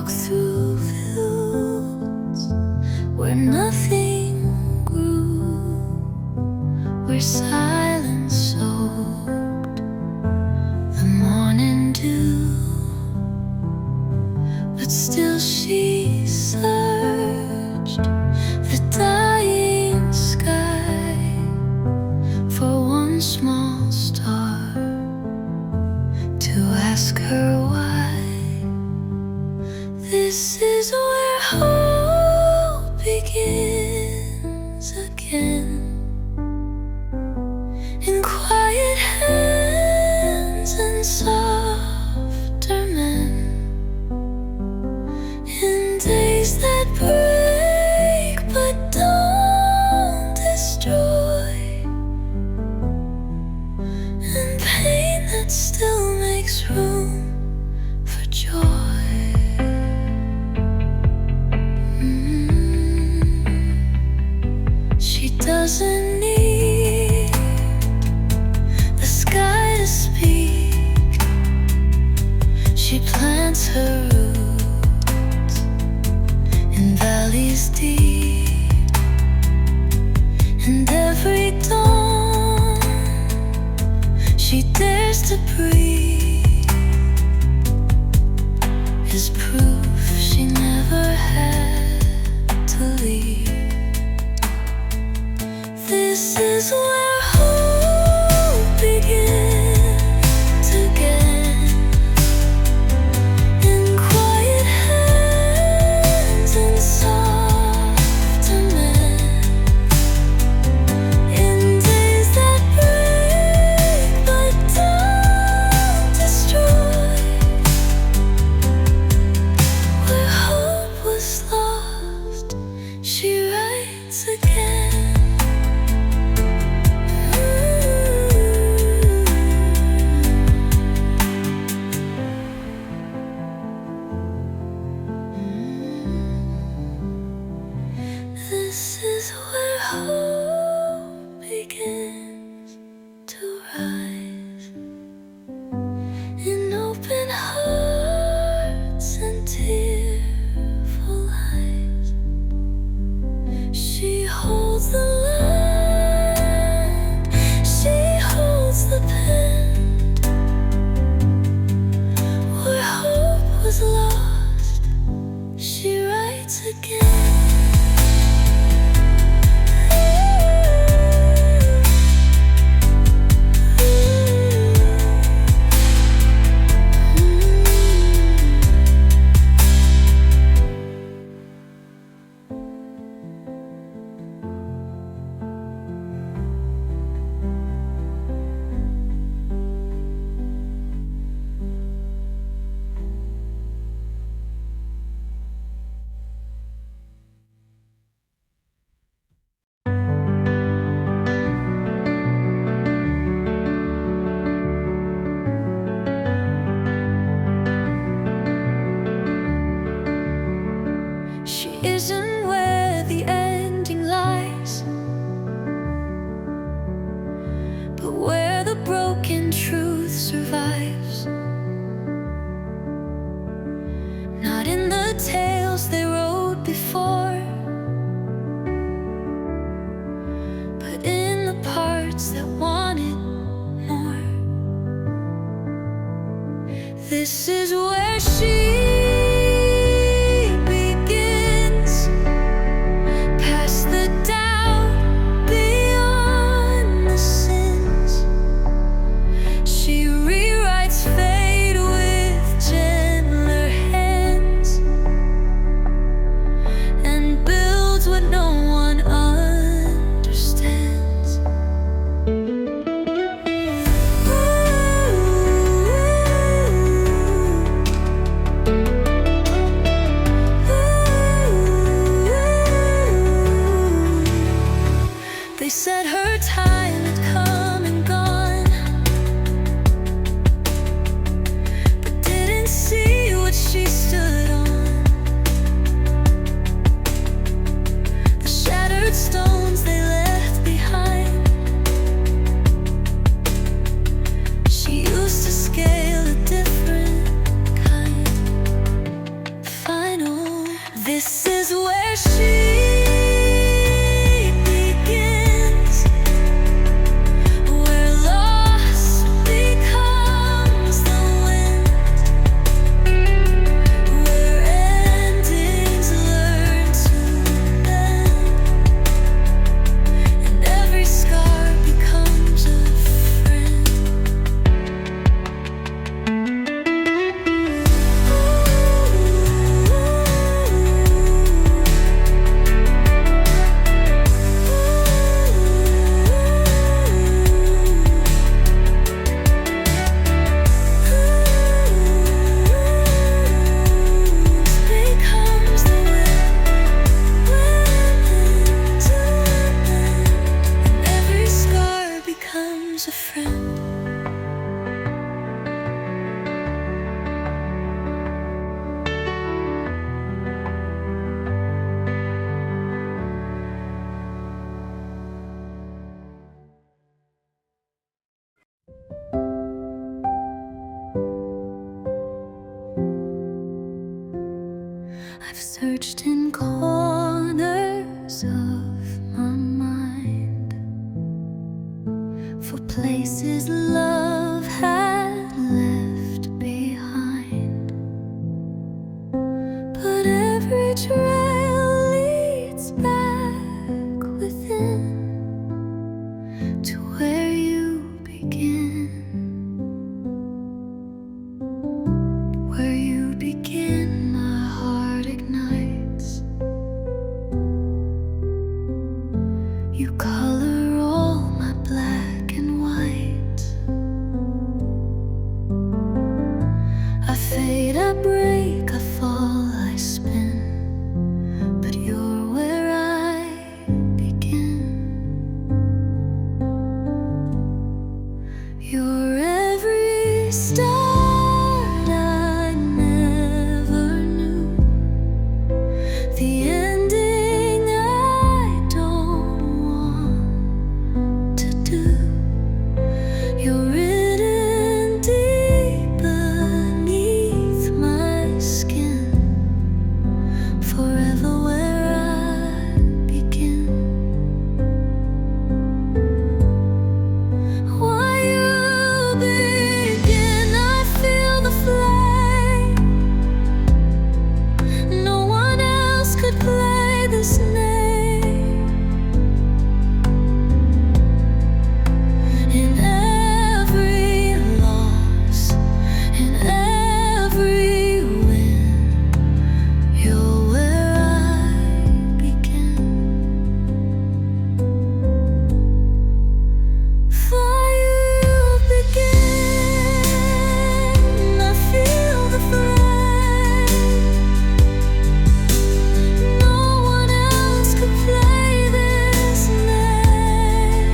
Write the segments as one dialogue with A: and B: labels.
A: through fields where nothing grew, where silence soaked the morning dew, but still she searched the dying sky for one small star to ask her why. This is where hope begins again, in quiet hands and softer men, in days that break but don't destroy, and pain that still makes room for joy. She doesn't need the sky to speak. She plants her roots in valleys deep, and every dawn she dares to breathe is proof she never had to leave. This is where hope begins again, in quiet hands and softer men, in days that break but don't destroy, where hope was lost, she writes again. This is where hope begins to rise, in open hearts and tearful eyes. She holds the line, she holds the pen, where hope was lost, she writes again. She isn't where the ending lies, but where the broken truth survives. Not in the tales they wrote before, but in the parts that wanted more. This is where she they said her time had come and gone, but didn't see what she stood on. The shattered stones they left behind lose a friend. I've searched in corners of my mind for places love had left behind, but every trail leads back within to where you begin. Where you begin, my heart ignites. You color all my black and white. I fade, I break, I fall, I spin, but you're where I begin. You're every star I never knew, the ending I don't want to do. You're written deep beneath my skin, forever where I begin. While you begin, I feel the flame. No one else could play this name. In every loss, in every win, you're where I begin. For you begin, I feel the flame. No one else could play this name.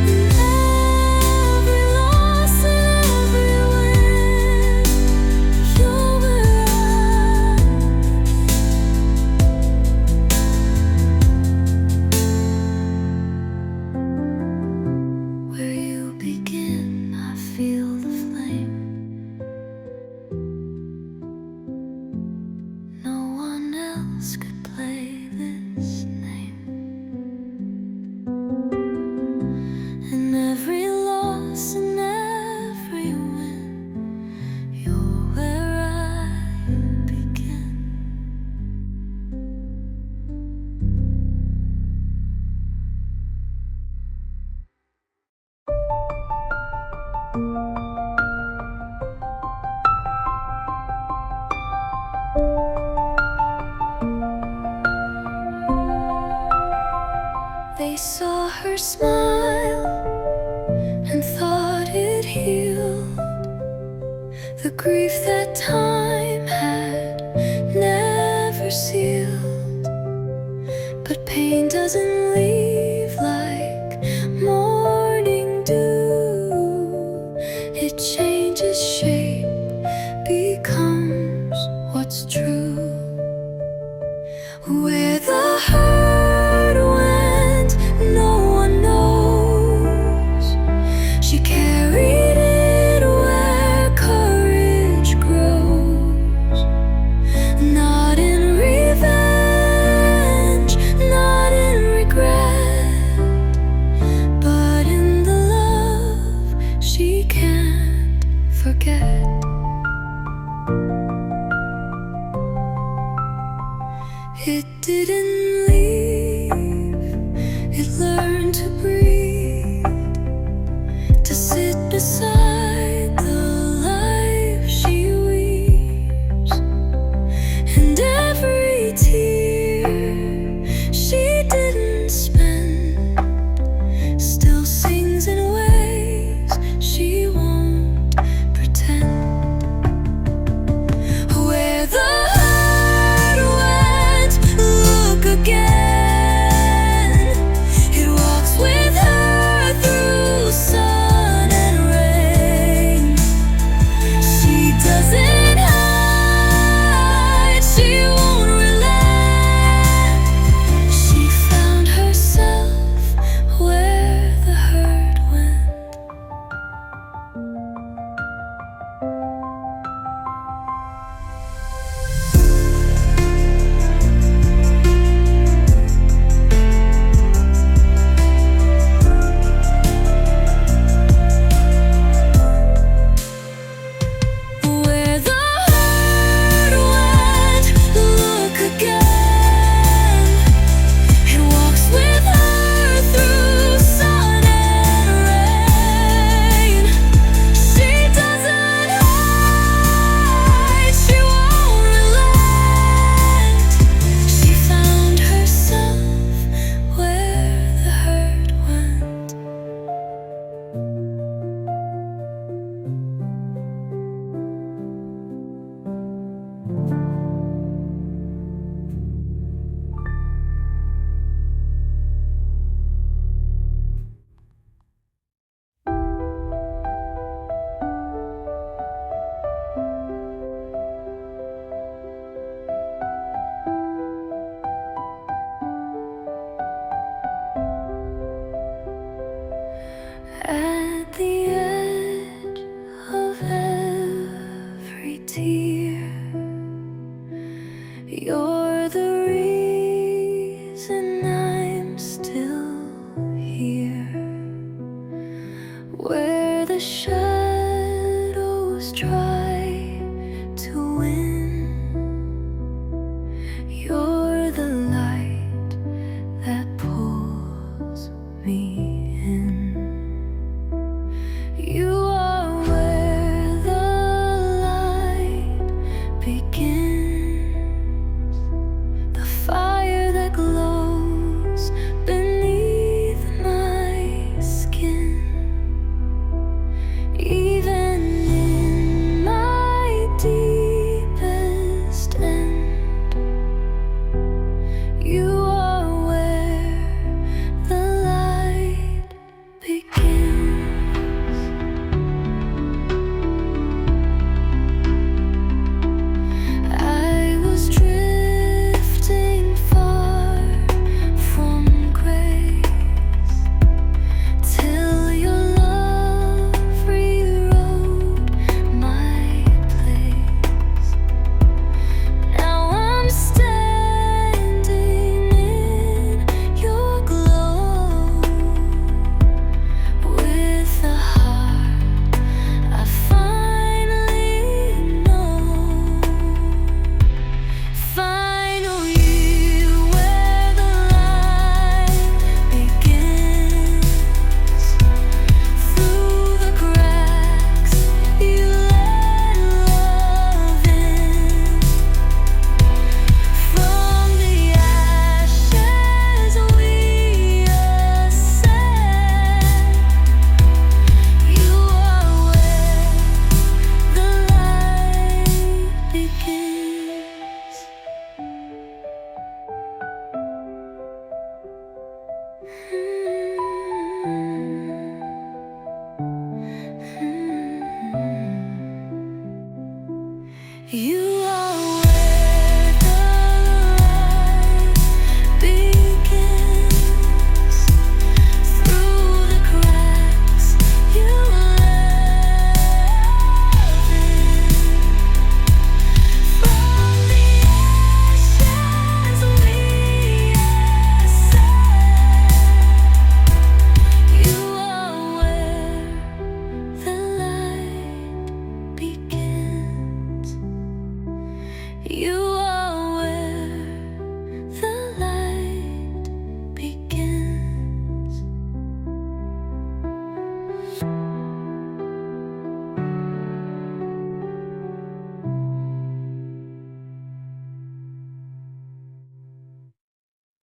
A: In every loss, every win, you're where Where you begin, I feel the flame. No one else could play this name. In every loss, in every win, you're where I begin. They saw her smile and thought it healed the grief that time had never sealed. But pain doesn't leave like morning dew. It changes shape, becomes what's true. Where the hurt went, no one knows. She carried it where courage grows. Not in revenge, not in regret, but in the love she can't forget. It didn't leave, it learned to breathe, to sit beside the life she weaves. And every tear she didn't spend still sings in ways she won't pretend. Where the again, it walks with her. shadows try to win, you're the light that pulls me in.